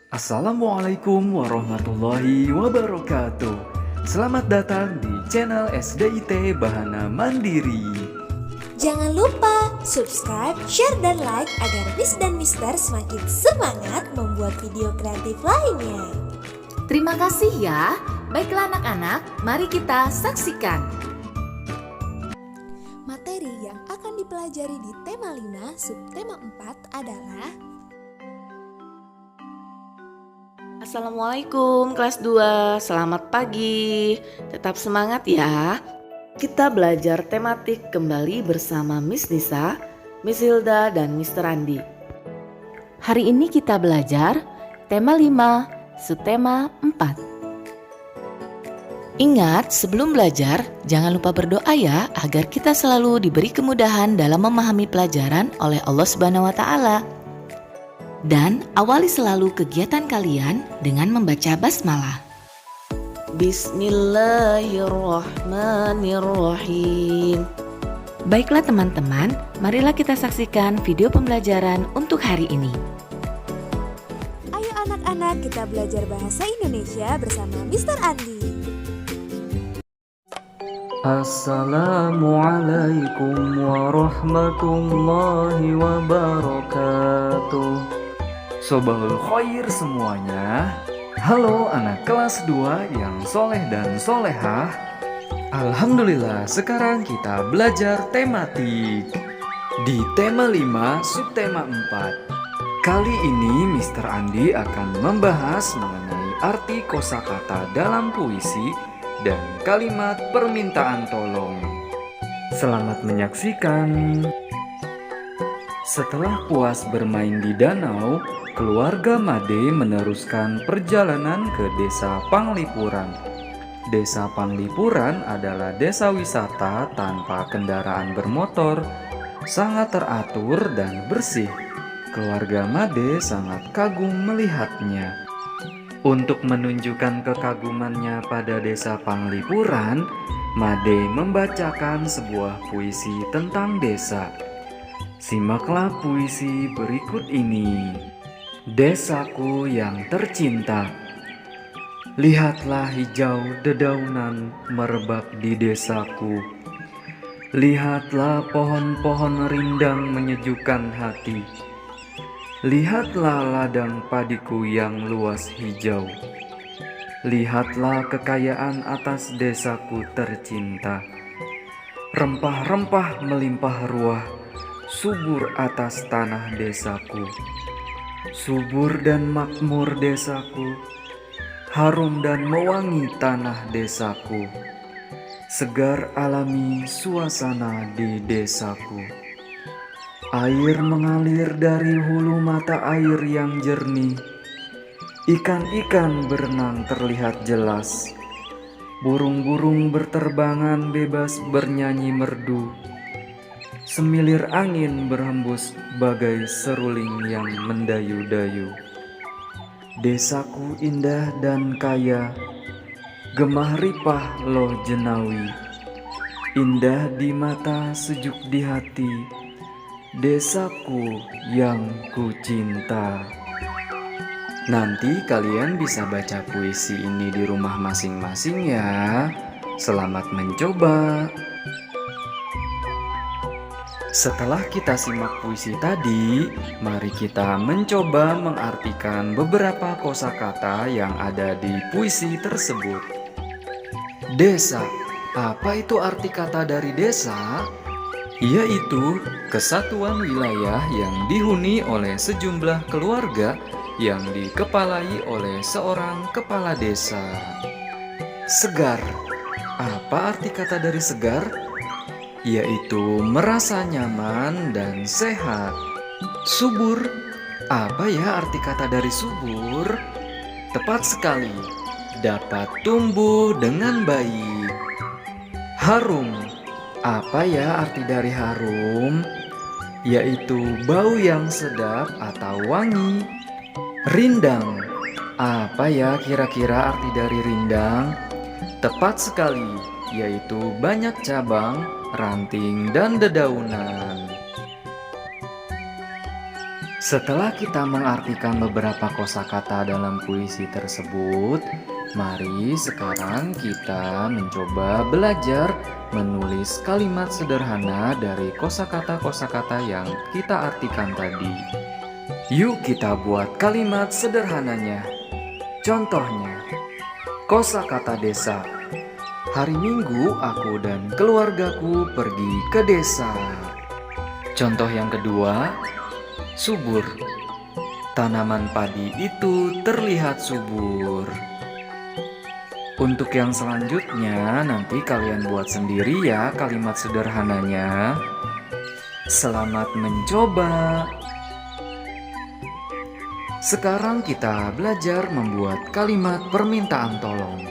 Assalamualaikum warahmatullahi wabarakatuh. Selamat datang di channel SDIT Bahana Mandiri. Jangan lupa subscribe, share, dan like agar Miss dan Mister semakin semangat membuat video kreatif lainnya. Terima kasih ya. Baiklah anak-anak, mari kita saksikan. Materi yang akan dipelajari di tema 5 subtema 4 adalah Assalamualaikum kelas 2, selamat pagi. Tetap semangat ya. Kita belajar tematik kembali bersama Miss Nisa, Miss Hilda, dan Mr. Andi. Hari ini kita belajar tema 5, subtema 4. Ingat, sebelum belajar, jangan lupa berdoa ya agar kita selalu diberi kemudahan dalam memahami pelajaran oleh Allah Subhanahu wa Ta'ala. Dan awali selalu kegiatan kalian dengan membaca basmalah. Bismillahirrahmanirrahim. Baiklah teman-teman, marilah kita saksikan video pembelajaran untuk hari ini. Ayo anak-anak, kita belajar bahasa Indonesia bersama Mr. Andi. Assalamualaikum warahmatullahi wabarakatuh. Sobahul khair semuanya. Halo anak kelas 2 yang soleh dan solehah. Alhamdulillah, sekarang kita belajar tematik di tema 5 subtema 4. Kali ini Mr. Andi akan membahas mengenai arti kosakata dalam puisi dan kalimat permintaan tolong. Selamat menyaksikan. Setelah puas bermain di danau, keluarga Made meneruskan perjalanan ke Desa Panglipuran. Desa Panglipuran adalah desa wisata tanpa kendaraan bermotor, sangat teratur dan bersih. Keluarga Made sangat kagum melihatnya. Untuk menunjukkan kekagumannya pada Desa Panglipuran, Made membacakan sebuah puisi tentang desa. Simaklah puisi berikut ini. Desaku yang tercinta, lihatlah hijau dedaunan merebak di desaku. Lihatlah pohon-pohon rindang menyejukkan hati. Lihatlah ladang padiku yang luas hijau. Lihatlah kekayaan atas desaku tercinta. Rempah-rempah melimpah ruah, subur atas tanah desaku. Subur dan makmur desaku, harum dan mewangi tanah desaku. Segar alami suasana di desaku. Air mengalir dari hulu mata air yang jernih. Ikan-ikan berenang terlihat jelas. Burung-burung berterbangan bebas bernyanyi merdu. Semilir angin berhembus bagai seruling yang mendayu-dayu. Desaku indah dan kaya, gemah ripah loh jenawi. Indah di mata, sejuk di hati, desaku yang kucinta. Nanti kalian bisa baca puisi ini di rumah masing-masing ya. Selamat mencoba. Setelah kita simak puisi tadi, mari kita mencoba mengartikan beberapa kosakata yang ada di puisi tersebut. Desa, apa itu arti kata dari desa? Yaitu kesatuan wilayah yang dihuni oleh sejumlah keluarga yang dikepalai oleh seorang kepala desa. Segar, apa arti kata dari segar? Yaitu merasa nyaman dan sehat. Subur, apa ya arti kata dari subur? Tepat sekali, dapat tumbuh dengan baik. Harum, apa ya arti dari harum? Yaitu bau yang sedap atau wangi. Rindang, apa ya kira-kira arti dari rindang? Tepat sekali, yaitu banyak cabang, ranting, dan dedaunan. Setelah kita mengartikan beberapa kosakata dalam puisi tersebut, mari sekarang kita mencoba belajar menulis kalimat sederhana dari kosakata-kosakata yang kita artikan tadi. Yuk kita buat kalimat sederhananya. Contohnya, kosakata desa. Hari Minggu aku dan keluargaku pergi ke desa. Contoh yang kedua, subur. Tanaman padi itu terlihat subur. Untuk yang selanjutnya, nanti kalian buat sendiri ya kalimat sederhananya. Selamat mencoba. Sekarang kita belajar membuat kalimat permintaan tolong.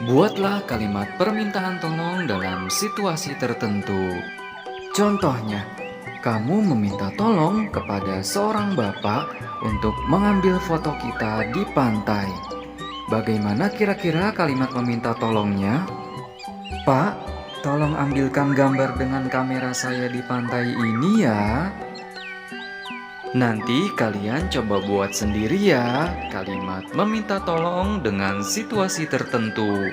Buatlah kalimat permintaan tolong dalam situasi tertentu. Contohnya, kamu meminta tolong kepada seorang bapak untuk mengambil foto kita di pantai. Bagaimana kira-kira kalimat meminta tolongnya? Pak, tolong ambilkan gambar dengan kamera saya di pantai ini ya. Nanti kalian coba buat sendiri ya kalimat meminta tolong dengan situasi tertentu.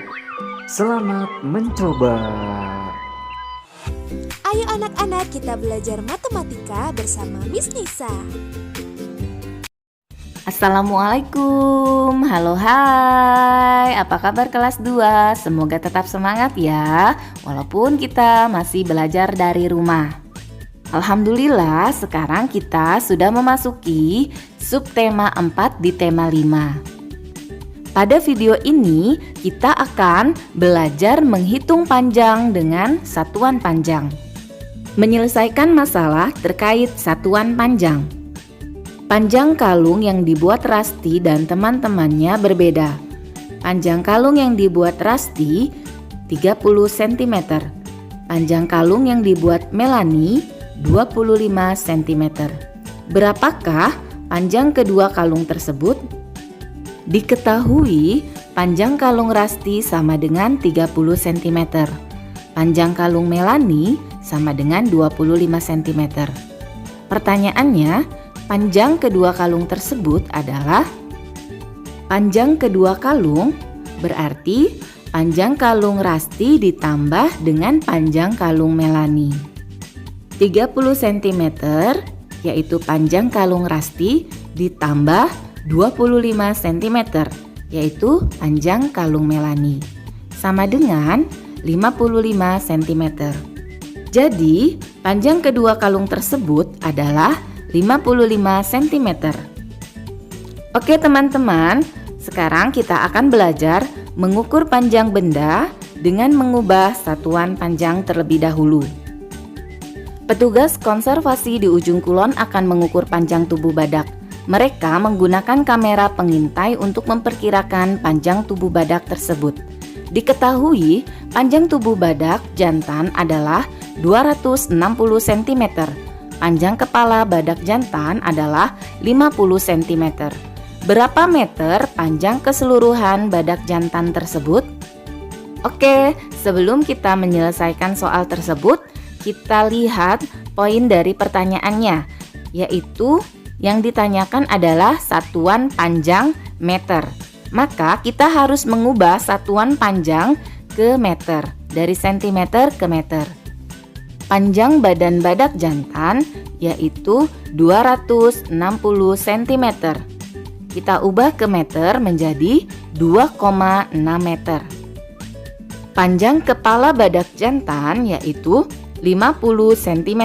Selamat mencoba. Ayo anak-anak, kita belajar matematika bersama Miss Nisa. Assalamualaikum, halo hai, apa kabar kelas 2? Semoga tetap semangat ya, walaupun kita masih belajar dari rumah. Alhamdulillah, sekarang kita sudah memasuki subtema 4 di tema 5. Pada video ini, kita akan belajar menghitung panjang dengan satuan panjang. Menyelesaikan masalah terkait satuan panjang. Panjang kalung yang dibuat Rasti dan teman-temannya berbeda. Panjang kalung yang dibuat Rasti 30 cm. Panjang kalung yang dibuat Melani 25 cm. Berapakah panjang kedua kalung tersebut? Diketahui panjang kalung Rasti sama dengan 30 cm. Panjang kalung Melani sama dengan 25 cm. Pertanyaannya, panjang kedua kalung tersebut adalah panjang kedua kalung berarti panjang kalung Rasti ditambah dengan panjang kalung Melani. 30 cm yaitu panjang kalung Rasti ditambah 25 cm yaitu panjang kalung Melani sama dengan 55 cm. Jadi, panjang kedua kalung tersebut adalah 55 cm. Oke teman-teman, sekarang kita akan belajar mengukur panjang benda dengan mengubah satuan panjang terlebih dahulu. Petugas konservasi di ujung kulon akan mengukur panjang tubuh badak. Mereka menggunakan kamera pengintai untuk memperkirakan panjang tubuh badak tersebut. Diketahui panjang tubuh badak jantan adalah 260 cm. Panjang kepala badak jantan adalah 50 cm. Berapa meter panjang keseluruhan badak jantan tersebut? Oke, sebelum kita menyelesaikan soal tersebut, kita lihat poin dari pertanyaannya, yaitu yang ditanyakan adalah satuan panjang meter. Maka kita harus mengubah satuan panjang ke meter, dari sentimeter ke meter. Panjang badan badak jantan yaitu 260 cm. Kita ubah ke meter menjadi 2,6 meter. Panjang kepala badak jantan yaitu 50 cm.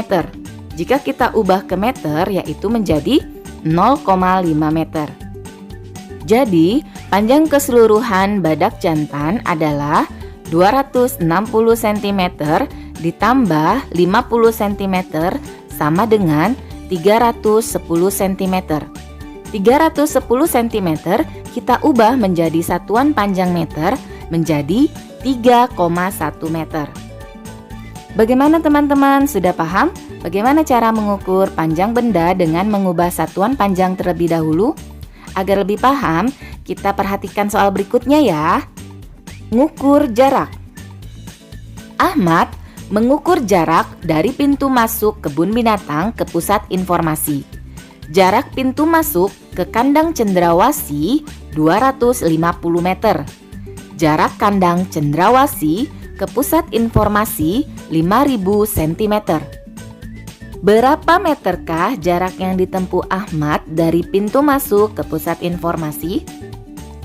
Jika kita ubah ke meter yaitu menjadi 0,5 meter. Jadi, panjang keseluruhan badak jantan adalah 260 cm ditambah 50 cm sama dengan 310 cm. 310 cm kita ubah menjadi satuan panjang meter menjadi 3,1 meter. Bagaimana teman-teman? Sudah paham bagaimana cara mengukur panjang benda dengan mengubah satuan panjang terlebih dahulu? Agar lebih paham, kita perhatikan soal berikutnya ya. Ngukur jarak. Ahmad mengukur jarak dari pintu masuk kebun binatang ke pusat informasi. Jarak pintu masuk ke kandang cendrawasih 250 meter. Jarak kandang cendrawasih ke pusat informasi 5000 cm. Berapa meterkah jarak yang ditempuh Ahmad dari pintu masuk ke pusat informasi?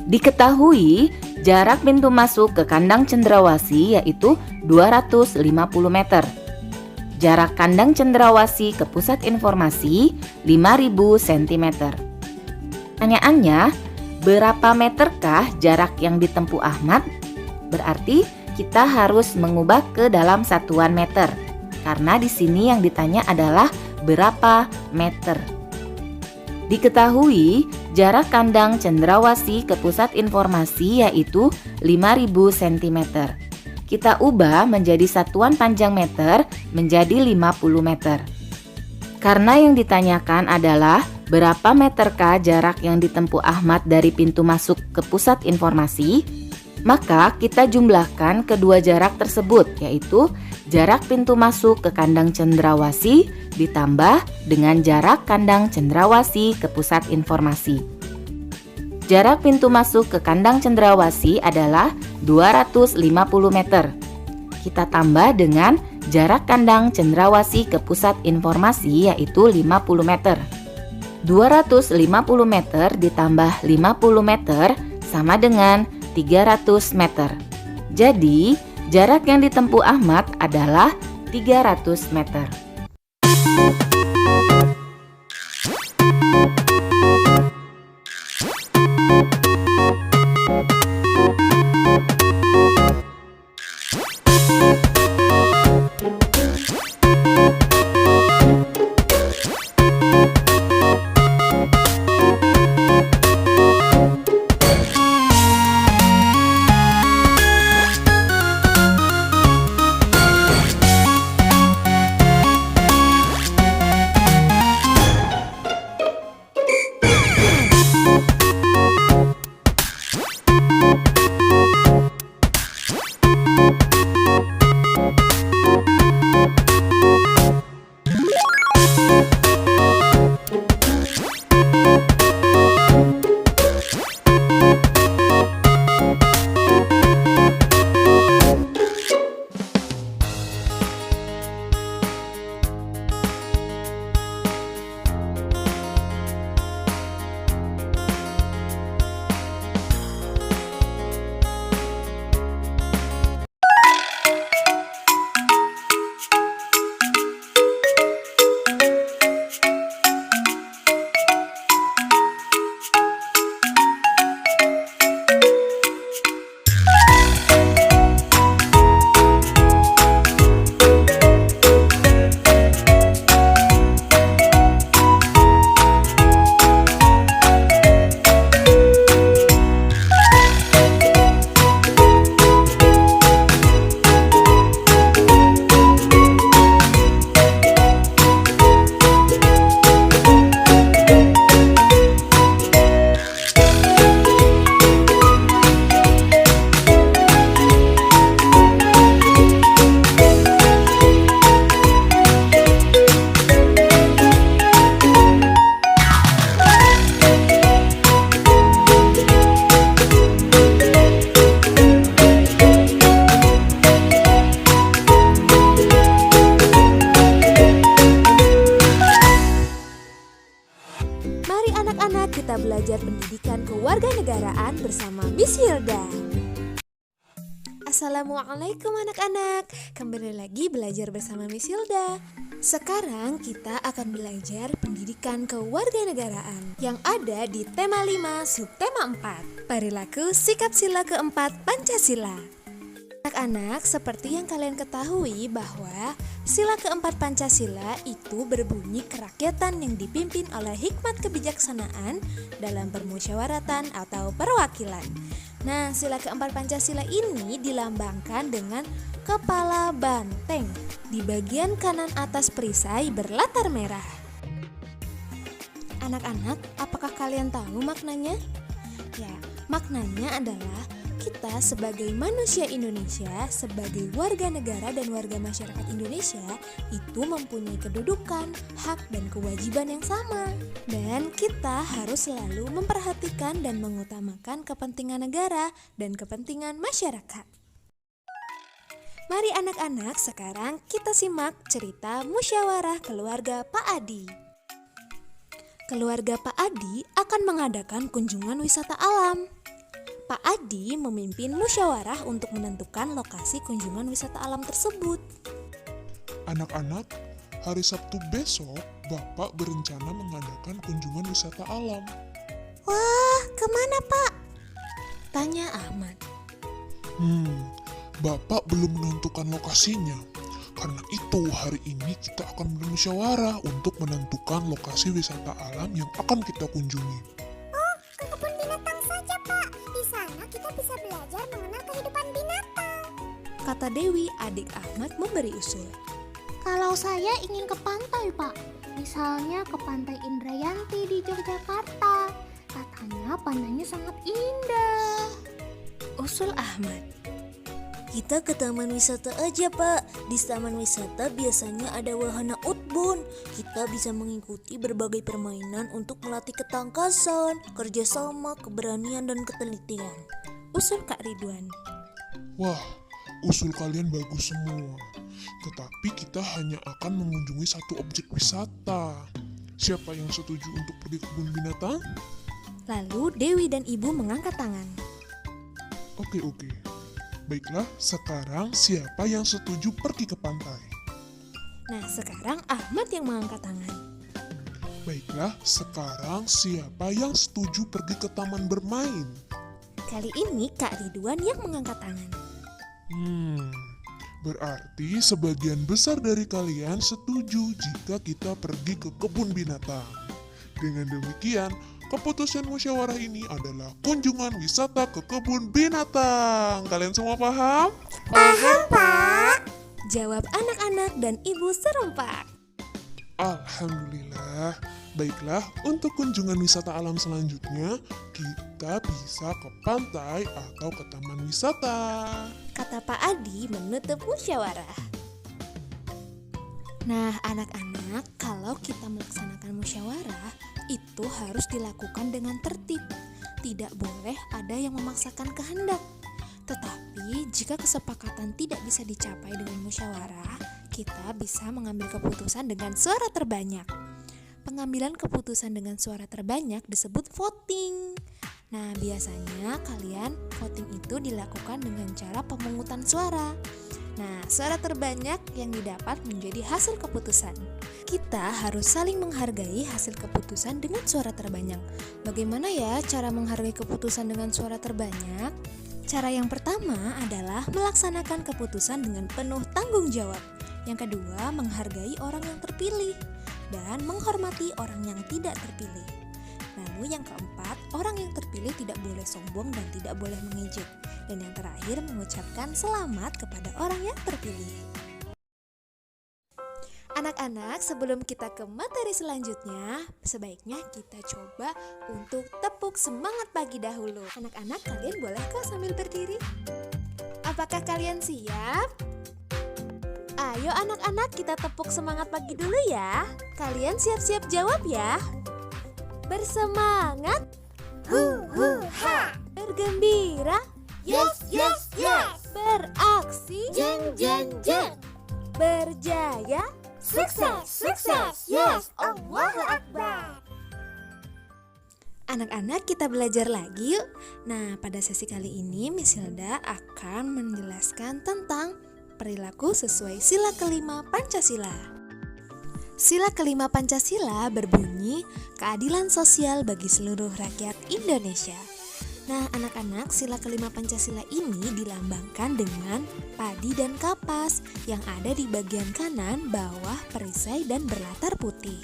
Diketahui jarak pintu masuk ke kandang cendrawasih yaitu 250 meter. Jarak kandang cendrawasih ke pusat informasi 5000 cm. Pertanyaannya, berapa meterkah jarak yang ditempuh Ahmad? Berarti kita harus mengubah ke dalam satuan meter. Karena di sini yang ditanya adalah berapa meter. Diketahui jarak kandang cendrawasih ke pusat informasi yaitu 5000 cm. Kita ubah menjadi satuan panjang meter menjadi 50 meter. Karena yang ditanyakan adalah berapa meterkah jarak yang ditempuh Ahmad dari pintu masuk ke pusat informasi, maka kita jumlahkan kedua jarak tersebut, yaitu jarak pintu masuk ke kandang cendrawasih ditambah dengan jarak kandang cendrawasih ke pusat informasi. Jarak pintu masuk ke kandang cendrawasih adalah 250 meter. Kita tambah dengan jarak kandang cendrawasih ke pusat informasi yaitu 50 meter. 250 meter ditambah 50 meter sama dengan 300 meter. Jadi, jarak yang ditempuh Ahmad adalah 300 meter. Mari anak-anak kita belajar pendidikan kewarganegaraan bersama Miss Hilda. Assalamualaikum anak-anak, kembali lagi belajar bersama Miss Hilda. Sekarang kita akan belajar pendidikan kewarganegaraan yang ada di tema 5 subtema 4, perilaku sikap sila keempat Pancasila. Anak-anak, seperti yang kalian ketahui bahwa sila keempat Pancasila itu berbunyi kerakyatan yang dipimpin oleh hikmat kebijaksanaan dalam permusyawaratan atau perwakilan. Nah, sila keempat Pancasila ini dilambangkan dengan kepala banteng di bagian kanan atas perisai berlatar merah. Anak-anak, apakah kalian tahu maknanya? Ya, maknanya adalah kita sebagai manusia Indonesia, sebagai warga negara dan warga masyarakat Indonesia, itu mempunyai kedudukan, hak, dan kewajiban yang sama. Dan kita harus selalu memperhatikan dan mengutamakan kepentingan negara dan kepentingan masyarakat. Mari anak-anak, sekarang kita simak cerita musyawarah keluarga Pak Adi. Keluarga Pak Adi akan mengadakan kunjungan wisata alam. Pak Adi memimpin musyawarah untuk menentukan lokasi kunjungan wisata alam tersebut. Anak-anak, hari Sabtu besok Bapak berencana mengadakan kunjungan wisata alam. Wah, kemana Pak? Tanya Ahmad. Bapak belum menentukan lokasinya. Karena itu hari ini kita akan bermusyawarah untuk menentukan lokasi wisata alam yang akan kita kunjungi. Ke kebun binatang saja, Pak. Di sana kita bisa belajar mengenal kehidupan binatang. Kata Dewi, adik Ahmad memberi usul. Kalau saya ingin ke pantai, Pak. Misalnya ke Pantai Indrayanti di Yogyakarta. Katanya pantainya sangat indah. Usul Ahmad. Kita ke taman wisata aja Pak. Di taman wisata biasanya ada wahana outbound. Kita bisa mengikuti berbagai permainan untuk melatih ketangkasan, kerjasama, keberanian, dan ketelitian. Usul Kak Ridwan. Wah, usul kalian bagus semua. Tetapi kita hanya akan mengunjungi satu objek wisata. Siapa yang setuju untuk pergi ke kebun binatang? Lalu Dewi dan Ibu mengangkat tangan. Oke. Baiklah, sekarang siapa yang setuju pergi ke pantai? Nah, sekarang Ahmad yang mengangkat tangan. Baiklah, sekarang siapa yang setuju pergi ke taman bermain? Kali ini Kak Ridwan yang mengangkat tangan. Berarti sebagian besar dari kalian setuju jika kita pergi ke kebun binatang. Dengan demikian, keputusan musyawarah ini adalah kunjungan wisata ke kebun binatang. Kalian semua paham? Paham, Pak. Jawab anak-anak dan ibu serempak. Alhamdulillah. Baiklah, untuk kunjungan wisata alam selanjutnya, kita bisa ke pantai atau ke taman wisata. Kata Pak Adi menutup musyawarah. Nah, anak-anak, kalau kita melaksanakan musyawarah, itu harus dilakukan dengan tertib. Tidak boleh ada yang memaksakan kehendak. Tetapi, jika kesepakatan tidak bisa dicapai dengan musyawarah, kita bisa mengambil keputusan dengan suara terbanyak. Pengambilan keputusan dengan suara terbanyak disebut voting. Nah, biasanya kalian voting itu dilakukan dengan cara pemungutan suara. Nah, suara terbanyak yang didapat menjadi hasil keputusan. Kita harus saling menghargai hasil keputusan dengan suara terbanyak. Bagaimana ya cara menghargai keputusan dengan suara terbanyak? Cara yang pertama adalah melaksanakan keputusan dengan penuh tanggung jawab. Yang kedua, menghargai orang yang terpilih dan menghormati orang yang tidak terpilih. Lalu yang keempat, orang yang terpilih tidak boleh sombong dan tidak boleh mengejek. Dan yang terakhir, mengucapkan selamat kepada orang yang terpilih. Anak-anak, sebelum kita ke materi selanjutnya, sebaiknya kita coba untuk tepuk semangat pagi dahulu. Anak-anak, kalian boleh kok sambil berdiri? Apakah kalian siap? Ayo anak-anak, kita tepuk semangat pagi dulu ya. Kalian siap-siap jawab ya. Bersemangat, Ha. bergembira, Yes. beraksi, Jeng. berjaya. Sukses. Yes. Allahu Akbar. Anak-anak, kita belajar lagi yuk. Nah, pada sesi kali ini Miss Hilda akan menjelaskan tentang perilaku sesuai sila kelima Pancasila. Sila kelima Pancasila berbunyi keadilan sosial bagi seluruh rakyat Indonesia. Nah, anak-anak, sila kelima Pancasila ini dilambangkan dengan padi dan kapas yang ada di bagian kanan, bawah, perisai, dan berlatar putih.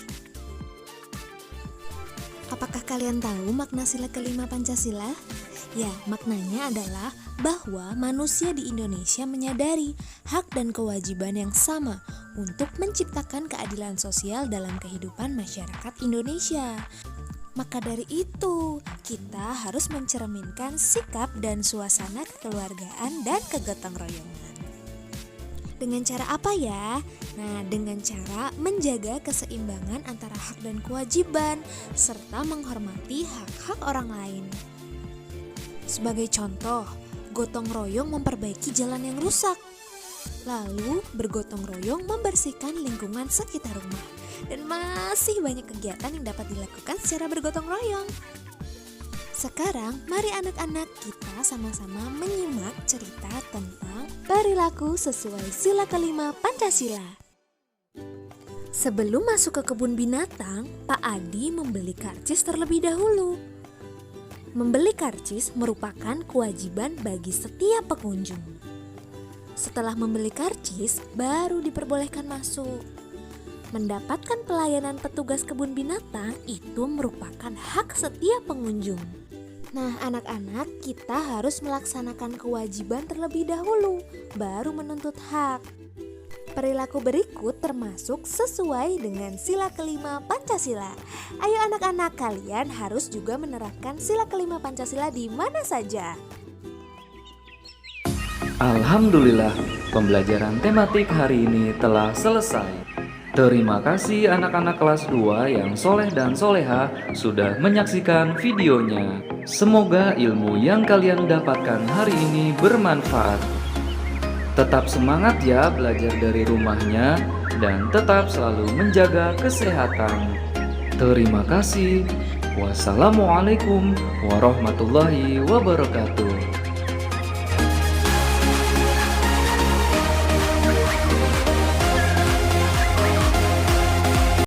Apakah kalian tahu makna sila kelima Pancasila? Ya, maknanya adalah bahwa manusia di Indonesia menyadari hak dan kewajiban yang sama untuk menciptakan keadilan sosial dalam kehidupan masyarakat Indonesia. Maka dari itu, kita harus mencerminkan sikap dan suasana kekeluargaan dan kegotong royongan. Dengan cara apa ya? Nah, dengan cara menjaga keseimbangan antara hak dan kewajiban, serta menghormati hak-hak orang lain. Sebagai contoh, gotong royong memperbaiki jalan yang rusak. Lalu bergotong royong membersihkan lingkungan sekitar rumah. Dan masih banyak kegiatan yang dapat dilakukan secara bergotong royong. Sekarang, mari anak-anak kita sama-sama menyimak cerita tentang perilaku sesuai sila kelima Pancasila. Sebelum masuk ke kebun binatang, Pak Adi membeli karcis terlebih dahulu. Membeli karcis merupakan kewajiban bagi setiap pengunjung. Setelah membeli karcis, baru diperbolehkan masuk. Mendapatkan pelayanan petugas kebun binatang itu merupakan hak setiap pengunjung. Nah, anak-anak, kita harus melaksanakan kewajiban terlebih dahulu, baru menuntut hak. Perilaku berikut termasuk sesuai dengan sila kelima Pancasila. Ayo anak-anak, kalian harus juga menerapkan sila kelima Pancasila di mana saja. Alhamdulillah, pembelajaran tematik hari ini telah selesai. Terima kasih anak-anak kelas 2 yang soleh dan soleha sudah menyaksikan videonya. Semoga ilmu yang kalian dapatkan hari ini bermanfaat. Tetap semangat ya belajar dari rumahnya dan tetap selalu menjaga kesehatan. Terima kasih. Wassalamualaikum warahmatullahi wabarakatuh.